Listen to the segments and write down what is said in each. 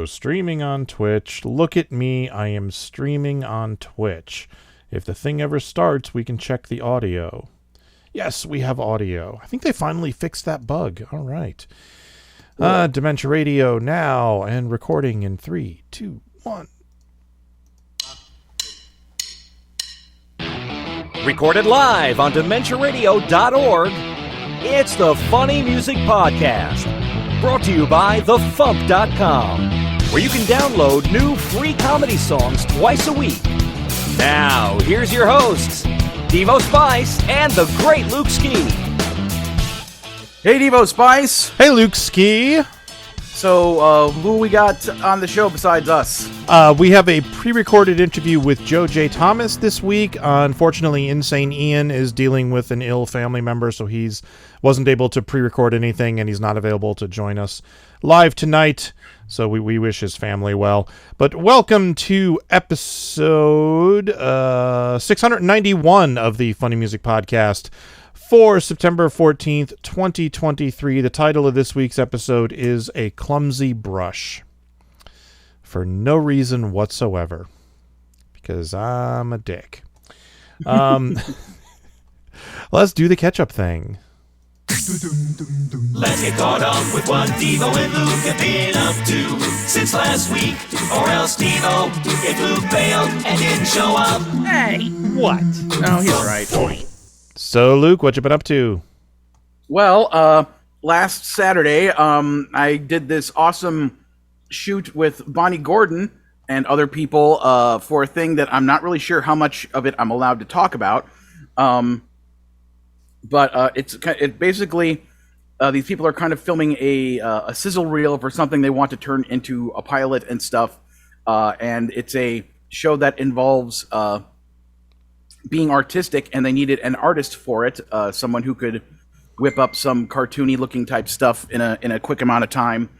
Streaming on Twitch. Look at me. I am streaming on Twitch. If the thing ever starts, we can check the audio. Yes, we have audio. I think they finally fixed that bug. All right. Dementia Radio now and recording in 3, 2, 1. Recorded live on DementiaRadio.org, it's the Funny Music Podcast. Brought to you by FuMP.com, where you can download new free comedy songs twice a week. Now, here's your hosts, Devo Spice and the great Luke Ski. Hey, Devo Spice. Hey, Luke Ski. So, who we got on the show besides us? We have a pre-recorded interview with Joe J. Thomas this week. Unfortunately, Insane Ian is dealing with an ill family member, so he's wasn't able to pre-record anything, and he's not available to join us live tonight. So we wish his family well. But welcome to episode 691 of the Funny Music Podcast for September 14th, 2023. The title of this week's episode is A Clumsy Brush. For no reason whatsoever. Because I'm a dick. Let's do the catch-up thing. Let's get caught up with what Devo and Luke have been up to since last week. Or else Devo, if Luke failed and didn't show up. Hey, what? No, he's right. So, Luke, what you been up to? Well, last Saturday, I did this awesome shoot with Bonnie Gordon and other people for a thing that I'm not really sure how much of it I'm allowed to talk about. But it's basically these people are kind of filming a sizzle reel for something they want to turn into a pilot and stuff. And it's a show that involves being artistic, and they needed an artist for it, someone who could whip up some cartoony looking type stuff in a quick amount of time.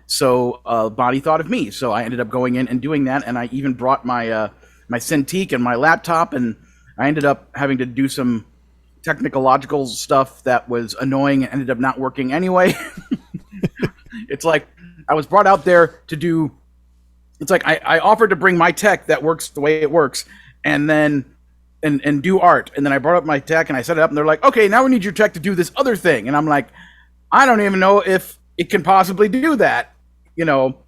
So Bonnie thought of me, so I ended up going in and doing that, and I even brought my my Cintiq and my laptop, and I ended up having to do some technological stuff that was annoying and ended up not working anyway. It's like I was brought out there to do. It's like I offered to bring my tech that works the way it works, and then and do art, and then I brought up my tech and I set it up, and they're like, okay, now we need your tech to do this other thing, and I'm like, I don't even know if it can possibly do that, you know.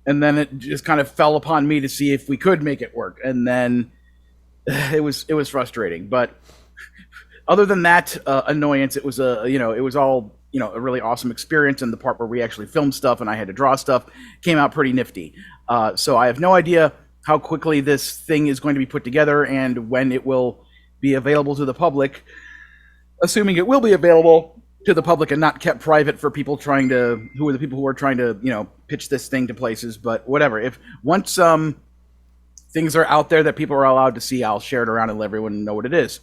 And then it just kind of fell upon me to see if we could make it work, and then it was frustrating. But other than that annoyance, it was it was all a really awesome experience, and the part where we actually filmed stuff and I had to draw stuff came out pretty nifty. So I have no idea how quickly this thing is going to be put together and when it will be available to the public, assuming it will be available to the public and not kept private for people who are trying to pitch this thing to places. But whatever, if once things are out there that people are allowed to see, I'll share it around and let everyone know what it is.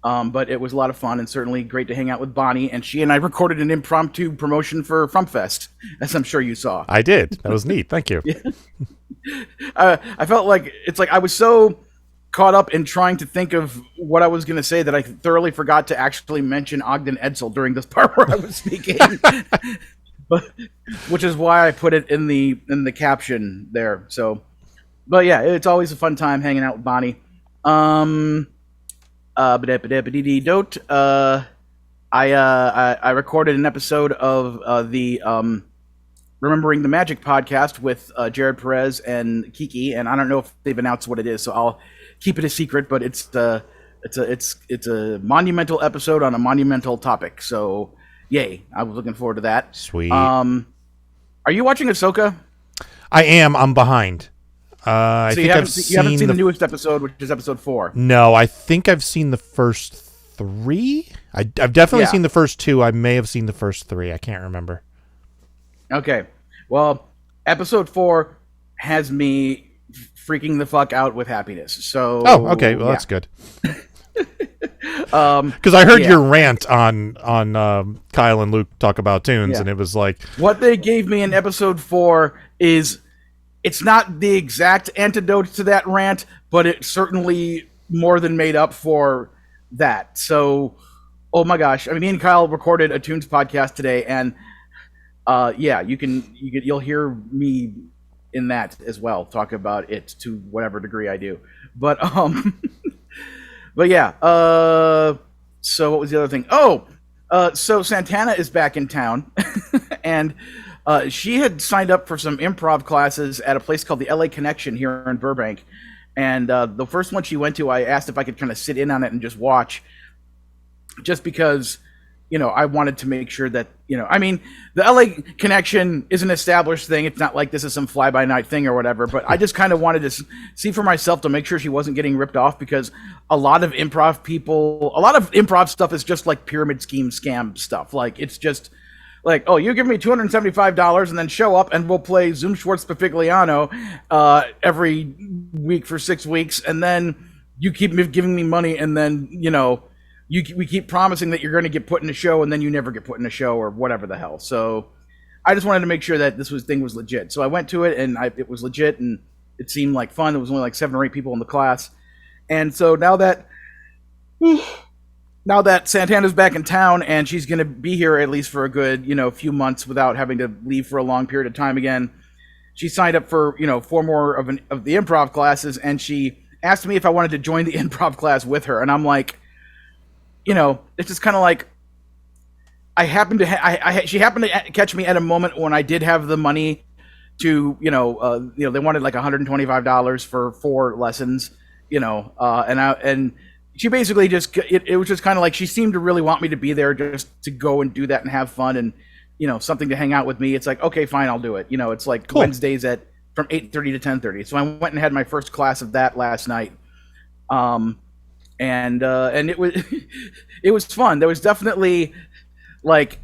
But it was a lot of fun and certainly great to hang out with Bonnie, and she and I recorded an impromptu promotion for FuMPFest, as I'm sure you saw. I did. That was neat. Thank you. I felt like I was so caught up in trying to think of what I was going to say that I thoroughly forgot to actually mention Ogden Edsel during this part where I was speaking, which is why I put it in the caption there. So, but yeah, it's always a fun time hanging out with Bonnie. I recorded an episode of the Remembering the Magic podcast with Jared Perez and Kiki, and I don't know if they've announced what it is, so I'll keep it a secret. But it's a monumental episode on a monumental topic. So yay! I was looking forward to that. Sweet. Are you watching Ahsoka? I am. I'm behind. I so think you haven't seen the newest episode, which is episode 4. No, I think I've seen the first 3. I've definitely seen the first 2. I may have seen the first 3. I can't remember. Okay. Well, episode 4 has me freaking the fuck out with happiness. So. Oh, okay. Well, that's good. Because I heard your rant on Kyle and Luke talk about tunes, and it was like what they gave me in episode 4 is. It's not the exact antidote to that rant, but it certainly more than made up for that. So, oh my gosh! I mean, me and Kyle recorded a tunes podcast today, and you'll hear me in that as well. Talk about it to whatever degree I do. But but yeah. So what was the other thing? So Santana is back in town, and she had signed up for some improv classes at a place called the LA Connection here in Burbank. And the first one she went to, I asked if I could kind of sit in on it and just watch, just because, I wanted to make sure that, I mean, the LA Connection is an established thing. It's not like this is some fly-by-night thing or whatever, but I just kind of wanted to see for myself to make sure she wasn't getting ripped off, because a lot of improv stuff is just like pyramid scheme scam stuff. Like, it's just like, oh, you give me $275 and then show up and we'll play Zoom Schwartz Papigliano every week for 6 weeks, and then you keep giving me money, and then, we keep promising that you're going to get put in a show, and then you never get put in a show, or whatever the hell. So I just wanted to make sure that this thing was legit. So I went to it, and it was legit, and it seemed like fun. There was only like 7 or 8 people in the class. And so now that Santana's back in town, and she's going to be here at least for a good, few months without having to leave for a long period of time again, she signed up for, 4 more of the improv classes, and she asked me if I wanted to join the improv class with her. And I'm like, it's just kind of like, she happened to catch me at a moment when I did have the money to, they wanted like $125 for 4 lessons, and she basically just, it was just kind of like, she seemed to really want me to be there just to go and do that and have fun and, something to hang out with me. It's like, okay, fine, I'll do it. It's like cool. Wednesdays from 8:30 to 10:30. So I went and had my first class of that last night. And it was it was fun. There was definitely, like,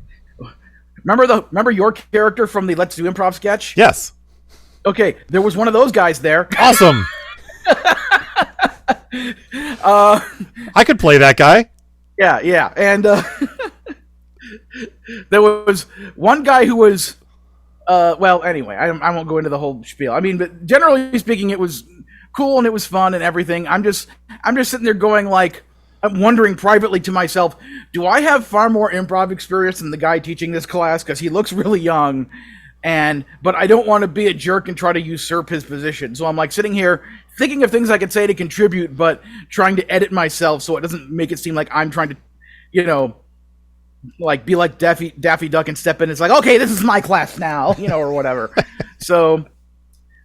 remember your character from the Let's Do Improv sketch? Yes. Okay, there was one of those guys there. Awesome. I could play that guy. Yeah, and there was one guy who was well, anyway, I won't go into the whole spiel. I mean, but generally speaking, it was cool and it was fun and everything. I'm just sitting there going, like, I'm wondering privately to myself, do I have far more improv experience than the guy teaching this class? Because he looks really young, but I don't want to be a jerk and try to usurp his position. So I'm like sitting here thinking of things I could say to contribute, but trying to edit myself so it doesn't make it seem like I'm trying to, like, be like Daffy Duck and step in. It's like, okay, this is my class now, or whatever. So,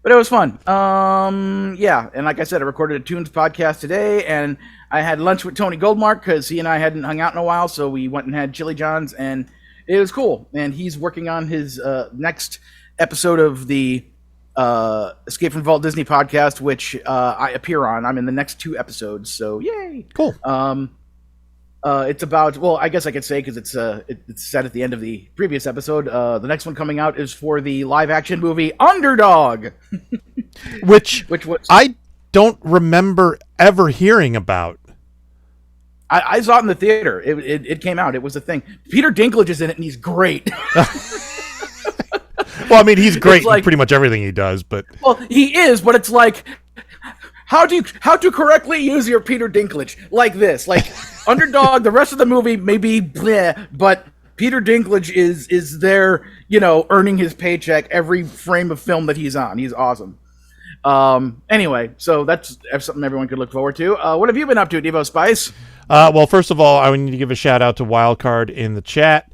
but it was fun. Yeah, and like I said, I recorded a Tunes podcast today, and I had lunch with Tony Goldmark because he and I hadn't hung out in a while, so we went and had Chili John's, and it was cool. And he's working on his next episode of the Escape from Walt Disney podcast, which I appear on. I'm in the next 2 episodes, so yay! Cool. It's about, well, I guess I could say, because it's set at the end of the previous episode. The next one coming out is for the live-action movie Underdog, which was, I don't remember ever hearing about. I saw it in the theater. It came out. It was a thing. Peter Dinklage is in it, and he's great. Well, I mean, he's great in pretty much everything he does, but well, he is. But it's like, how to correctly use your Peter Dinklage like this, like Underdog. The rest of the movie may be bleh, but Peter Dinklage is there, earning his paycheck every frame of film that he's on. He's awesome. Anyway, so that's something everyone could look forward to. What have you been up to, Devo Spice? Well, first of all, I need to give a shout out to Wildcard in the chat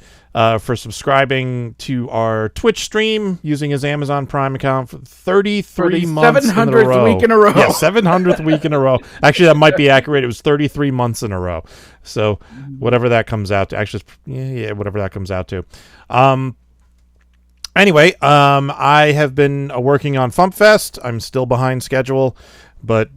for subscribing to our Twitch stream using his Amazon Prime account for 33 months in a row. 700th week in a row. Yeah, 700th week in a row. Actually, that might be accurate. It was 33 months in a row. So whatever that comes out to. Actually, yeah, whatever that comes out to. Anyway, I have been working on FuMPFest. I'm still behind schedule, but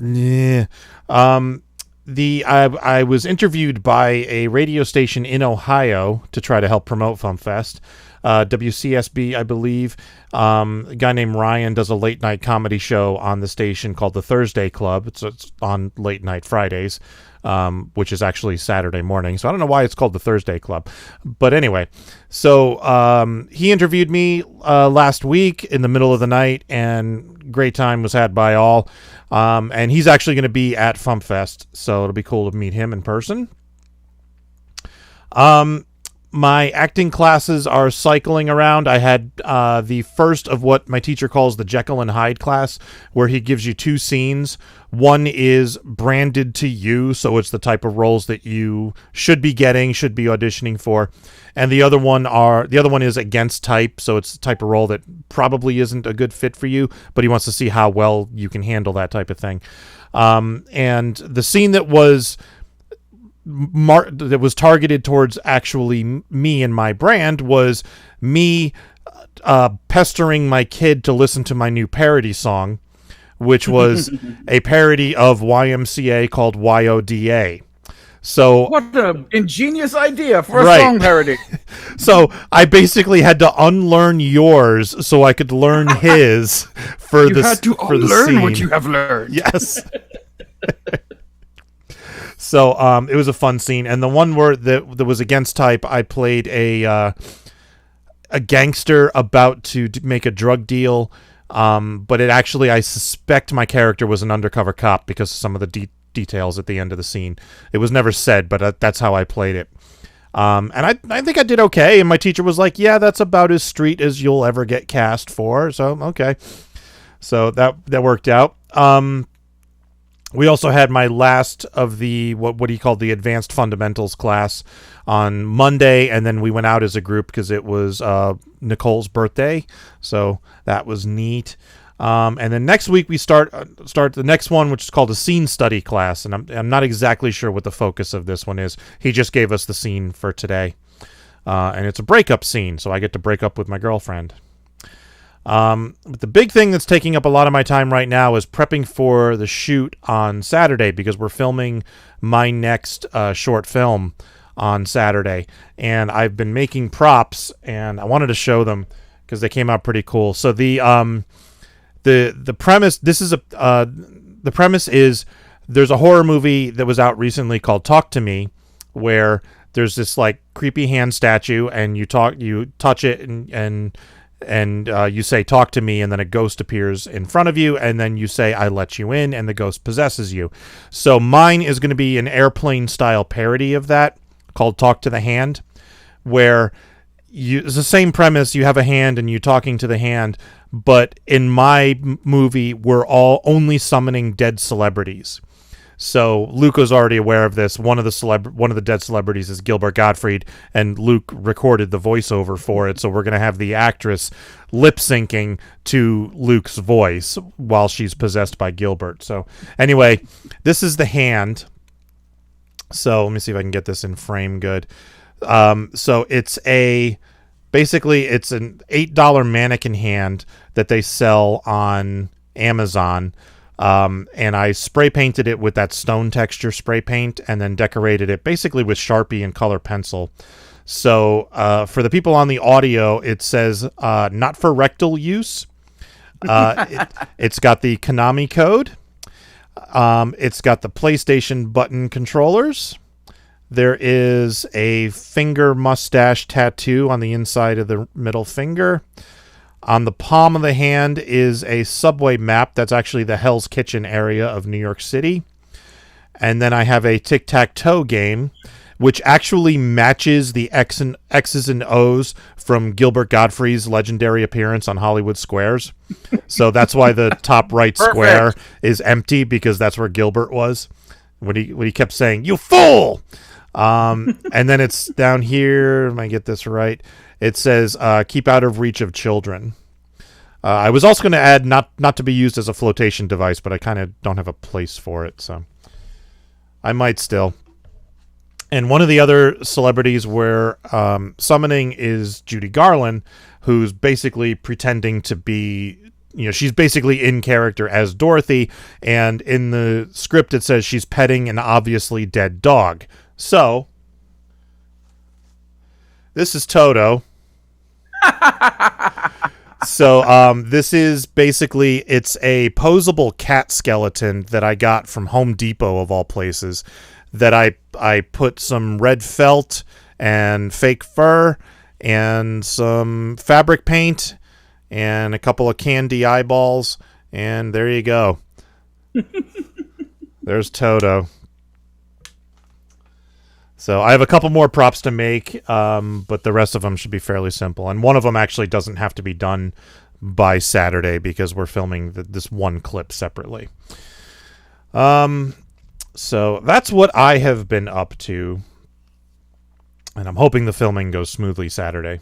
I was interviewed by a radio station in Ohio to try to help promote FuMPFest. WCSB, I believe. A guy named Ryan does a late night comedy show on the station called the Thursday Club. It's on late night Fridays, which is actually Saturday morning. So I don't know why it's called the Thursday Club. But anyway, so he interviewed me last week in the middle of the night, and great time was had by all. And he's actually going to be at FuMPFest, so it'll be cool to meet him in person. my acting classes are cycling around. I had the first of what my teacher calls the Jekyll and Hyde class, where he gives you 2 scenes. One is branded to you, so it's the type of roles that you should be getting, should be auditioning for. And the other one is against type, so it's the type of role that probably isn't a good fit for you, but he wants to see how well you can handle that type of thing. And the scene that was targeted towards actually me and my brand was me pestering my kid to listen to my new parody song, which was a parody of YMCA called YODA. So what an ingenious idea for a song parody. So I basically had to unlearn yours so I could learn his for the scene. You had to unlearn what you have learned. Yes. So it was a fun scene, and the one where that was against type, I played a gangster about to make a drug deal, but it actually, I suspect my character was an undercover cop because of some of the details at the end of the scene. It was never said, but that's how I played it. And I think I did okay, and my teacher was like, yeah, that's about as street as you'll ever get cast for, so okay. So that worked out. We also had my last of the what he called the Advanced Fundamentals class on Monday, and then we went out as a group because it was Nicole's birthday, so that was neat. And then next week we start the next one, which is called a scene study class, and I'm not exactly sure what the focus of this one is. He just gave us the scene for today, and it's a breakup scene, so I get to break up with my girlfriend. But the big thing that's taking up a lot of my time right now is prepping for the shoot on Saturday, because we're filming my next short film on Saturday, and I've been making props, and I wanted to show them because they came out pretty cool. So the premise, the premise is there's a horror movie that was out recently called Talk to Me, where there's this like creepy hand statue, and you touch it, and you say, talk to me, and then a ghost appears in front of you, and then you say, I let you in, and the ghost possesses you. So mine is going to be an airplane-style parody of that, called Talk to the Hand, where it's the same premise. You have a hand, and you talking to the hand, but in my movie, we're all only summoning dead celebrities. So Luke was already aware of this. One of the dead celebrities is Gilbert Gottfried, and Luke recorded the voiceover for it. So we're going to have the actress lip syncing to Luke's voice while she's possessed by Gilbert. So anyway, this is the hand. So let me see if I can get this in frame good. So it's basically it's an $8 mannequin hand that they sell on Amazon. And I spray painted it with that stone texture spray paint, and then decorated it basically with Sharpie and color pencil. So for the people on the audio, it says not for rectal use. It's got the Konami code. It's got the PlayStation button controllers. There is a finger mustache tattoo on the inside of the middle finger. On the palm of the hand is a subway map. That's actually the Hell's Kitchen area of New York City. And then I have a tic-tac-toe game, which actually matches the X's and O's from Gilbert Gottfried's legendary appearance on Hollywood Squares. So that's why the top right square is empty, because that's where Gilbert was when he kept saying, "You fool!" And then it's down here. Let me get this right. It says, keep out of reach of children. I was also going to add not to be used as a flotation device, but I kind of don't have a place for it, so I might still. And one of the other celebrities we're summoning is Judy Garland, who's basically pretending to be, she's basically in character as Dorothy, and in the script it says she's petting an obviously dead dog. So this is Toto. So this is basically, it's a posable cat skeleton that I got from Home Depot of all places, that I put some red felt and fake fur and some fabric paint and a couple of candy eyeballs, and there you go. There's Toto. So I have a couple more props to make, but the rest of them should be fairly simple. And one of them actually doesn't have to be done by Saturday because we're filming this one clip separately. So that's what I have been up to. And I'm hoping the filming goes smoothly Saturday.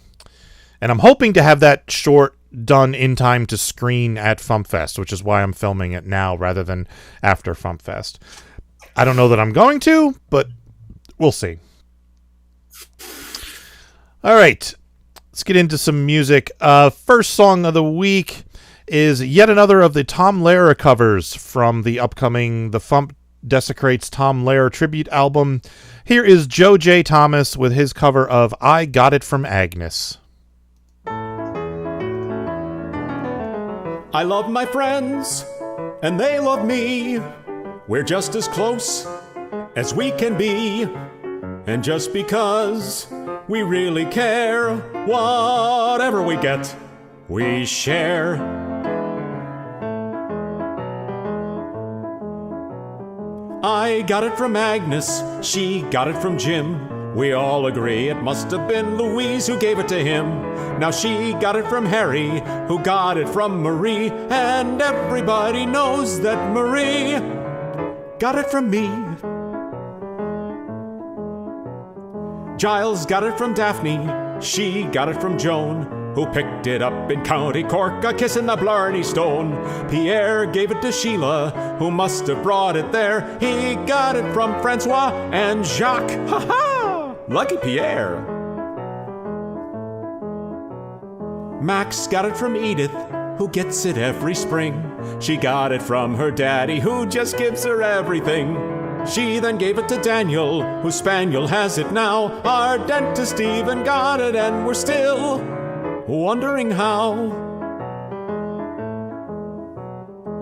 And I'm hoping to have that short done in time to screen at FuMPFest, which is why I'm filming it now rather than after FuMPFest. I don't know that I'm going to, but we'll see. All right. Let's get into some music. First song of the week is yet another of the Tom Lehrer covers from the upcoming The FuMP Desecrates Tom Lehrer tribute album. Here is Joe J. Thomas with his cover of I Got It From Agnes. I love my friends, and they love me. We're just as close as we can be. And just because we really care, whatever we get, we share. I got it from Agnes, she got it from Jim. We all agree it must have been Louise who gave it to him. Now she got it from Harry, who got it from Marie. And everybody knows that Marie got it from me. Giles got it from Daphne, she got it from Joan, who picked it up in County Cork, a kiss in the Blarney Stone. Pierre gave it to Sheila, who must have brought it there. He got it from Francois and Jacques. Ha ha! Lucky Pierre. Max got it from Edith, who gets it every spring. She got it from her daddy, who just gives her everything. She then gave it to Daniel, whose spaniel has it now. Our dentist even got it, and we're still wondering how.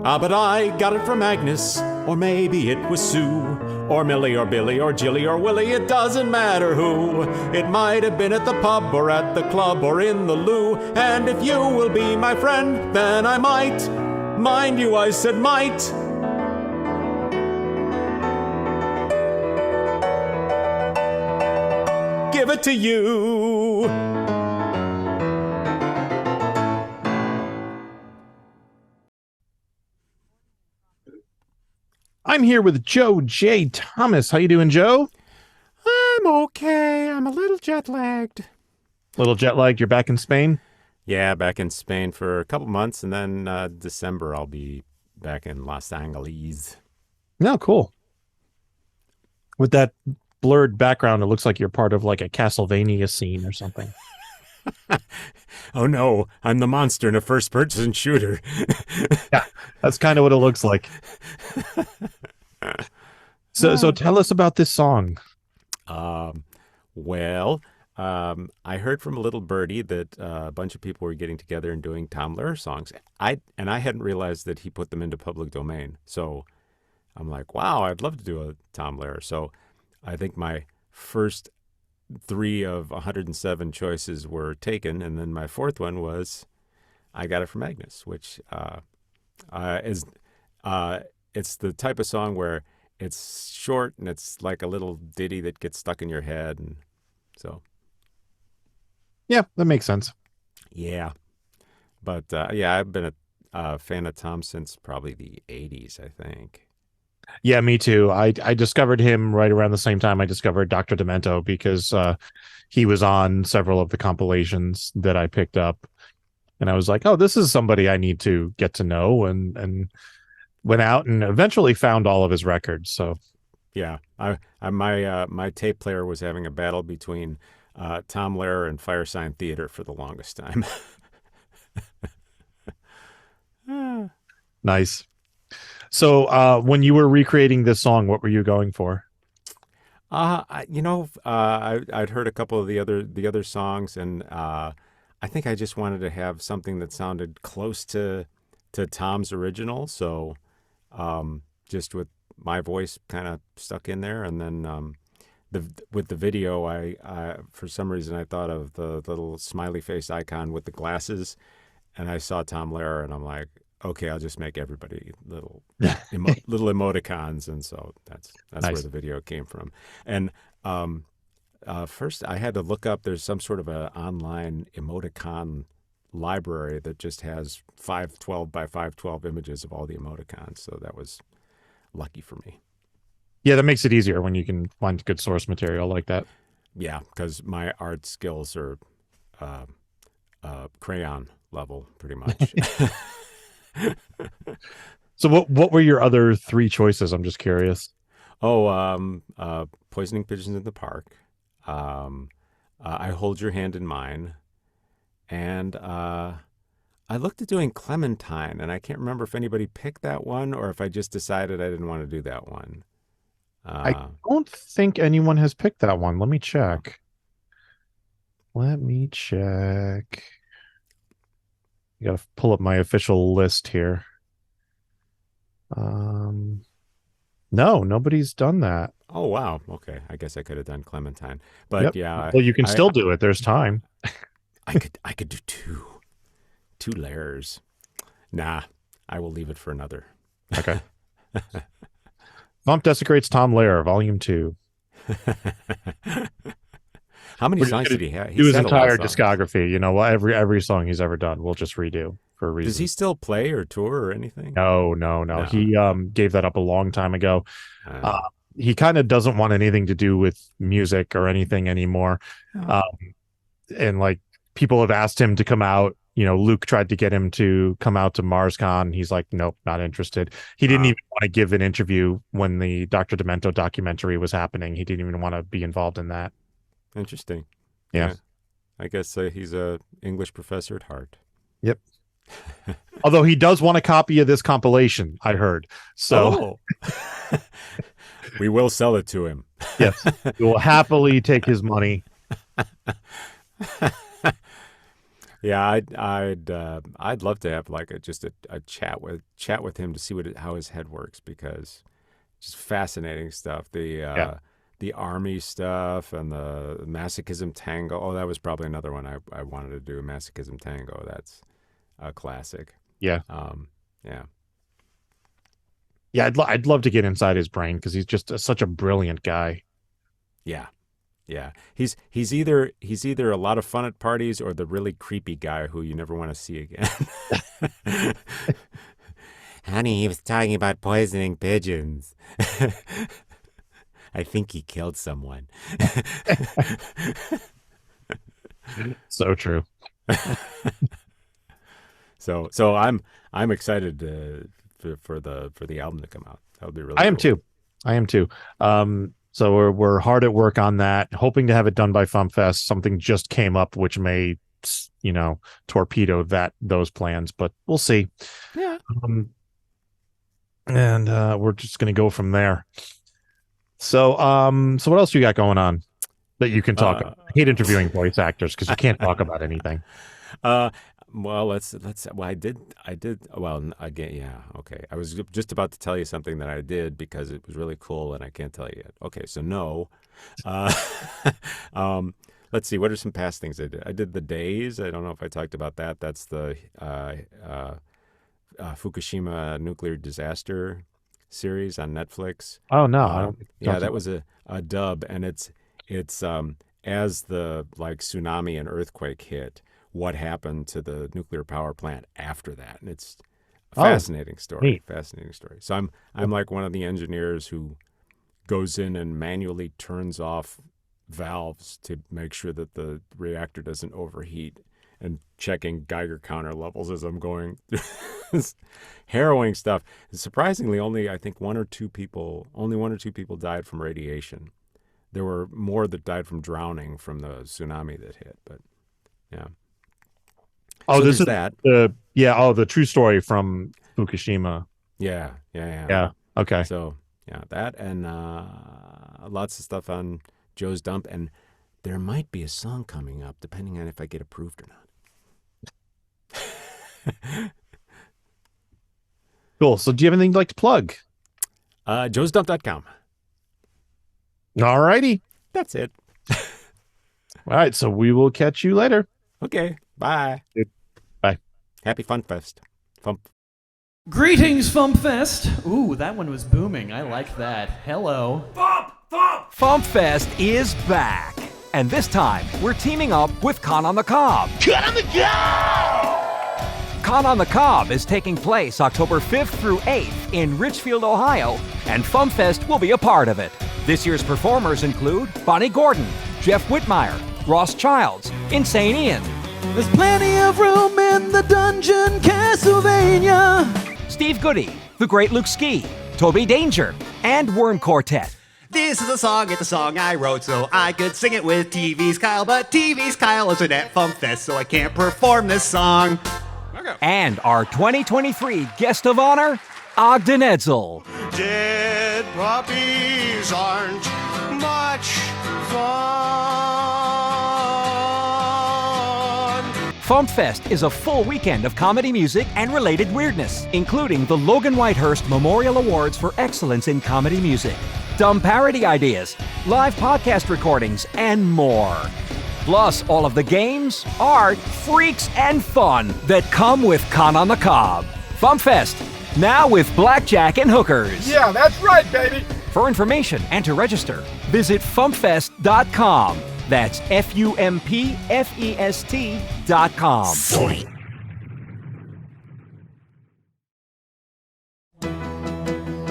But I got it from Agnes, or maybe it was Sue, or Millie, or Billy, or Jilly, or Willie, it doesn't matter who. It might have been at the pub, or at the club, or in the loo. And if you will be my friend, then I might, mind you, I said might, give it to you. I'm here with Joe J. Thomas. How you doing, Joe? I'm okay. I'm a little jet-lagged. Little jet-lagged. You're back in Spain? Yeah, back in Spain for a couple months, and then December I'll be back in Los Angeles. No, cool. With that blurred background, it looks like you're part of like a Castlevania scene or something. Oh no, I'm the monster in a first-person shooter. Yeah, that's kind of what it looks like. So tell us about this song. Well, I heard from a little birdie that a bunch of people were getting together and doing Tom Lehrer songs. I hadn't realized that he put them into public domain. So I'm like, wow, I'd love to do a Tom Lehrer. So I think my first 3 of 107 choices were taken, and then my fourth one was I Got It From Agnes, which is it's the type of song where it's short and it's like a little ditty that gets stuck in your head, and so Yeah, that makes sense. yeah. But yeah, I've been a fan of Tom since probably the 80s, I think. Yeah, me too. I discovered him right around the same time I discovered Dr. Demento because he was on several of the compilations that I picked up. And I was like, oh, this is somebody I need to get to know, and went out and eventually found all of his records. So Yeah, my tape player was having a battle between Tom Lehrer and Firesign Theater for the longest time. nice. So when you were recreating this song, what were you going for? I'd heard a couple of the other songs, and I think I just wanted to have something that sounded close to Tom's original. So just with my voice kind of stuck in there, and then with the video, I for some reason I thought of the little smiley face icon with the glasses, and I saw Tom Lehrer, and I'm like, okay, I'll just make everybody little little emoticons, and so that's Nice. where the video came from. And first, I had to look up. There's some sort of an online emoticon library that just has 512 by 512 images of all the emoticons. So that was lucky for me. Yeah, that makes it easier when you can find good source material like that. Yeah, because my art skills are crayon level, pretty much. So what were your other 3 choices? I'm just curious. Poisoning Pigeons in the Park. I Hold Your Hand in Mine. And I looked at doing Clementine, and I can't remember if anybody picked that one or if I just decided I didn't want to do that one. I don't think anyone has picked that one. Let me check. You gotta pull up my official list here. No, nobody's done that. Oh, wow. Okay. I guess I could have done Clementine. But Yep. yeah. Well, you can still do it. There's time. I could do two layers. Nah, I will leave it for another. Okay. FuMP Desecrates Tom Lehrer, Volume 2. How many We're just songs gonna did he have? do his had a lot entire of songs. discography. You know, well, every song he's ever done, we'll just redo for a reason. Does he still play or tour or anything? No. He gave that up a long time ago. He kind of doesn't want anything to do with music or anything anymore. And like people have asked him to come out. You know, Luke tried to get him to come out to MarsCon. He's like, nope, not interested. He didn't even want to give an interview when the Dr. Demento documentary was happening. He didn't even want to be involved in that. Interesting. Yeah. I guess he's a English professor at heart. Yep. Although he does want a copy of this compilation, I heard. So we will sell it to him. Yes, we will happily take his money. Yeah, I'd love to have like just a chat with him to see how his head works, because just fascinating stuff. The army stuff and the Masochism Tango. Oh, that was probably another one I wanted to do. Masochism Tango. That's a classic. Yeah. Yeah. Yeah, I'd love to get inside his brain, because he's just such a brilliant guy. Yeah. Yeah. He's either a lot of fun at parties or the really creepy guy who you never want to see again. Honey, he was talking about poisoning pigeons. I think he killed someone. So true. So I'm excited for the album to come out. That would be really. I am too. So we're hard at work on that, hoping to have it done by FuMPFest. Something just came up which may, torpedo those plans, but we'll see. Yeah. And we're just gonna go from there. So what else you got going on that you can talk about? I hate interviewing voice actors because you can't talk about anything. Well, I did. Well, again, yeah. Okay. I was just about to tell you something that I did because it was really cool, and I can't tell you yet. Okay. So no. Let's see. What are some past things I did? I did The Days. I don't know if I talked about that. That's the Fukushima nuclear disaster series on Netflix. Oh no. That was a dub, and it's as the tsunami and earthquake hit, what happened to the nuclear power plant after that. And it's a fascinating story. Neat. Fascinating story. So I'm like one of the engineers who goes in and manually turns off valves to make sure that the reactor doesn't overheat, and checking Geiger counter levels as I'm going through this harrowing stuff. And surprisingly, only one or two people died from radiation. There were more that died from drowning from the tsunami that hit, but yeah. Oh, So this is that. the true story from Fukushima. Yeah. Yeah. Okay. So yeah, that and lots of stuff on Joe's Dump, and there might be a song coming up depending on if I get approved or not. Cool. So do you have anything you'd like to plug? joesdump.com. All righty. That's it. All right. So we will catch you later. Okay. Bye. Bye. Happy FuMPFest. FuMP. Greetings, FuMPFest. Ooh, that one was booming. I like that. Hello. FuMPFest is back. And this time, we're teaming up with Con on the Cob. Con on the Cob! Con on the Cob is taking place October 5th through 8th in Richfield, Ohio, and FuMPFest will be a part of it. This year's performers include Bonnie Gordon, Jeff Whitmire, Ross Childs, Insane Ian, There's plenty of room in the dungeon, Castlevania. Steve Goody, The Great Luke Ski, Toby Danger, and Worm Quartet. This is a song, it's a song I wrote so I could sing it with TV's Kyle, but TV's Kyle isn't at FuMPFest, so I can't perform this song. And our 2023 guest of honor, Ogden Edsel. Dead puppies aren't much fun. FuMPFest is a full weekend of comedy music and related weirdness, including the Logan Whitehurst Memorial Awards for Excellence in Comedy Music, dumb parody ideas, live podcast recordings, and more. Plus, all of the games, art, freaks, and fun that come with Con on the Cob. FuMPFest, now with blackjack and hookers. Yeah, that's right, baby. For information and to register, visit FuMPFest.com. That's FuMPFest.com.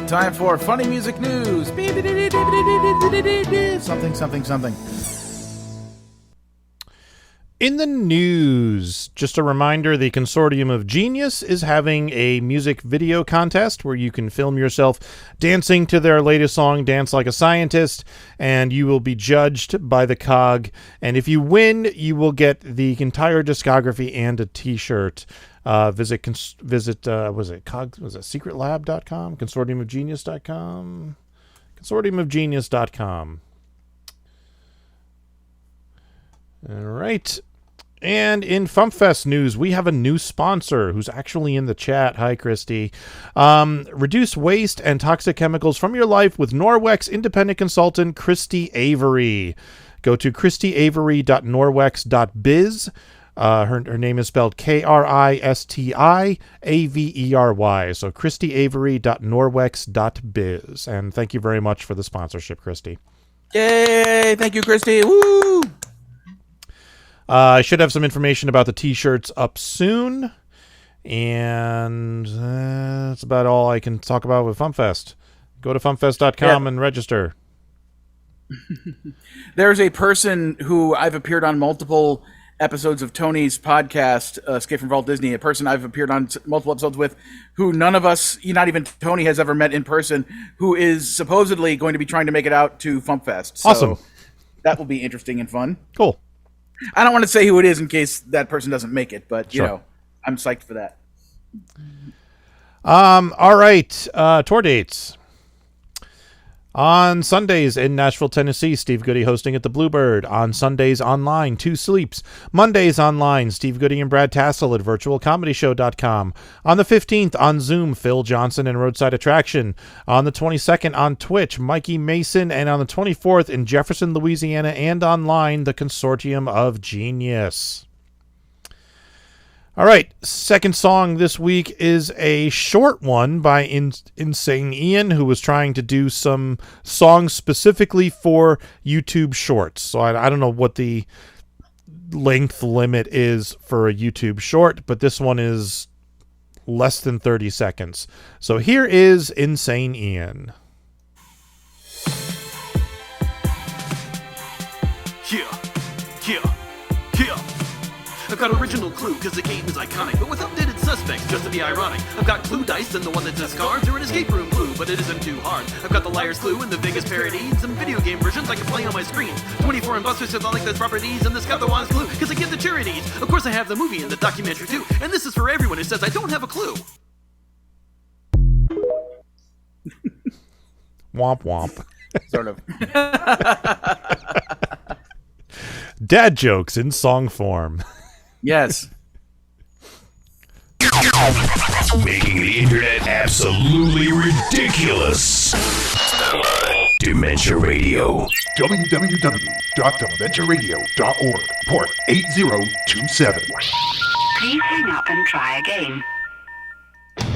Time for funny music news. Something. In the news, just a reminder, the Consortium of Genius is having a music video contest where you can film yourself dancing to their latest song, Dance Like a Scientist, and you will be judged by the COG. And if you win, you will get the entire discography and a t-shirt. Visit was it secretlab.com? Consortiumofgenius.com? Consortiumofgenius.com. All right. And in FuMPFest news, we have a new sponsor who's actually in the chat. Hi, Christy. Reduce waste and toxic chemicals from your life with Norwex independent consultant Christy Avery. Go to christyavery.norwex.biz. Her name is spelled Kristiavery. So christyavery.norwex.biz. And thank you very much for the sponsorship, Christy. Yay! Thank you, Christy. Woo! I should have some information about the t-shirts up soon. And that's about all I can talk about with FuMPFest. Go to FuMPFest.com and register. There's a person who I've appeared on multiple episodes of Tony's podcast, Escape from Walt Disney, a person I've appeared on multiple episodes with, who none of us, not even Tony, has ever met in person, who is supposedly going to be trying to make it out to FuMPFest. So awesome. That will be interesting and fun. Cool. I don't want to say who it is in case that person doesn't make it, but, you Sure. know, I'm psyched for that. All right. Tour dates. On Sundays in Nashville, Tennessee, Steve Goody hosting at the Bluebird. On Sundays online, Two Sleeps. Mondays online, Steve Goody and Brad Tassel at virtualcomedyshow.com. On the 15th on Zoom, Phil Johnson and Roadside Attraction. On the 22nd on Twitch, Mikey Mason. And on the 24th in Jefferson, Louisiana and online, the Consortium of Genius. All right, second song this week is a short one by Insane Ian, who was trying to do some songs specifically for YouTube Shorts. So I don't know what the length limit is for a YouTube short, but this one is less than 30 seconds. So here is Insane Ian. Yeah. I've got original clue, cause the game is iconic, but with updated suspects, just to be ironic. I've got clue dice and the one that says cards, or an escape room clue, but it isn't too hard. I've got the liar's clue and the Vegas parody, and some video game versions I can play on my screen. 24 and Buster says I like those properties, and the Scout the Wand's clue, cause I give the charities. Of course I have the movie and the documentary too, and this is for everyone who says I don't have a clue. Womp womp. Sort of. Dad jokes in song form. Yes. Making the internet absolutely ridiculous. Dementia Radio. www.dementiaradio.org. Port 8027. Please hang up and try again.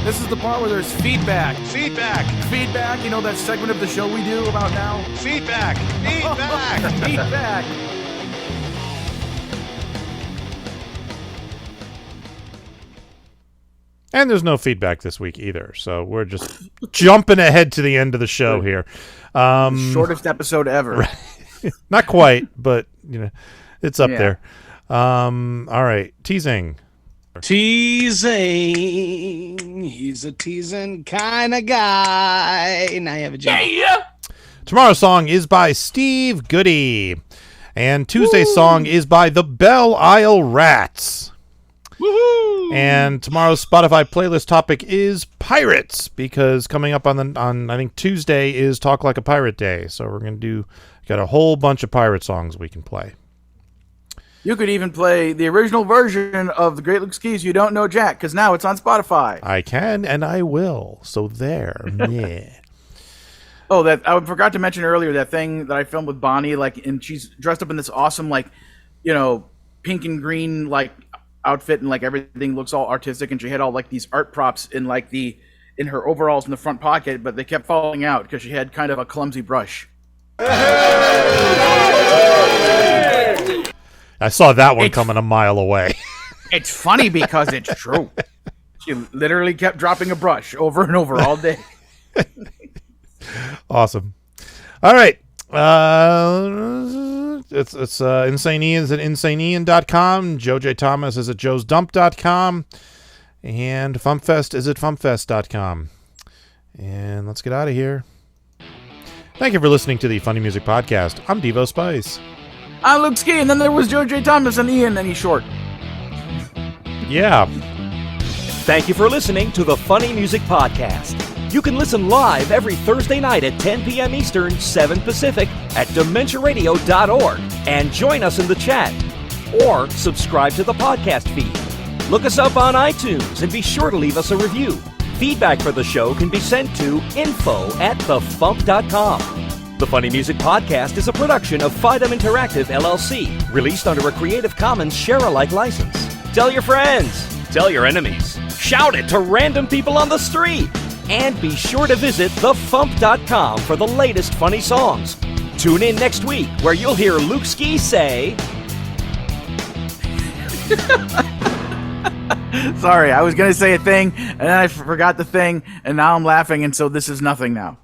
This is the part where there's feedback. Feedback. Feedback, you know that segment of the show we do about now? Feedback. Feedback. Feedback. And there's no feedback this week either, so we're just jumping ahead to the end of the show here. Shortest episode ever. Not quite, but it's up there. All right, teasing. Teasing. He's a teasing kind of guy. Now you have a job. Tomorrow's song is by Steve Goody, and Tuesday's song is by the Belle Isle Rats. Woohoo! And tomorrow's Spotify playlist topic is pirates, because coming up on I think Tuesday is Talk Like a Pirate Day, so we're gonna got a whole bunch of pirate songs we can play. You could even play the original version of The Great Luke Ski's You Don't Know Jack, because now it's on Spotify. I can and I will. So there. Yeah. Oh, that I forgot to mention earlier, that thing that I filmed with Bonnie, and she's dressed up in this awesome, pink and green, outfit, and everything looks all artistic, and she had all these art props in in her overalls in the front pocket, but they kept falling out because she had kind of a clumsy brush. I saw that one coming a mile away. It's funny because it's true. She literally kept dropping a brush over and over all day. Awesome. All right. It's Insane Ian's at insaneian.com. Joe J. Thomas is at joesdump.com. And FuMPFest is at FuMPFest.com. And let's get out of here. Thank you for listening to the Funny Music Podcast. I'm Devo Spice. I'm Luke Ski, and then there was Joe J. Thomas and Ian, and he's short. Yeah. Thank you for listening to the Funny Music Podcast. You can listen live every Thursday night at 10 p.m. Eastern, 7 Pacific at DementiaRadio.org and join us in the chat. Or subscribe to the podcast feed. Look us up on iTunes and be sure to leave us a review. Feedback for the show can be sent to info@thefump.com. The Funny Music Podcast is a production of Fidem Interactive, LLC, released under a Creative Commons share-alike license. Tell your friends, tell your enemies, shout it to random people on the street, and be sure to visit thefump.com for the latest funny songs. Tune in next week where you'll hear Luke Ski say... Sorry, I was going to say a thing, and then I forgot the thing, and now I'm laughing, and so this is nothing now.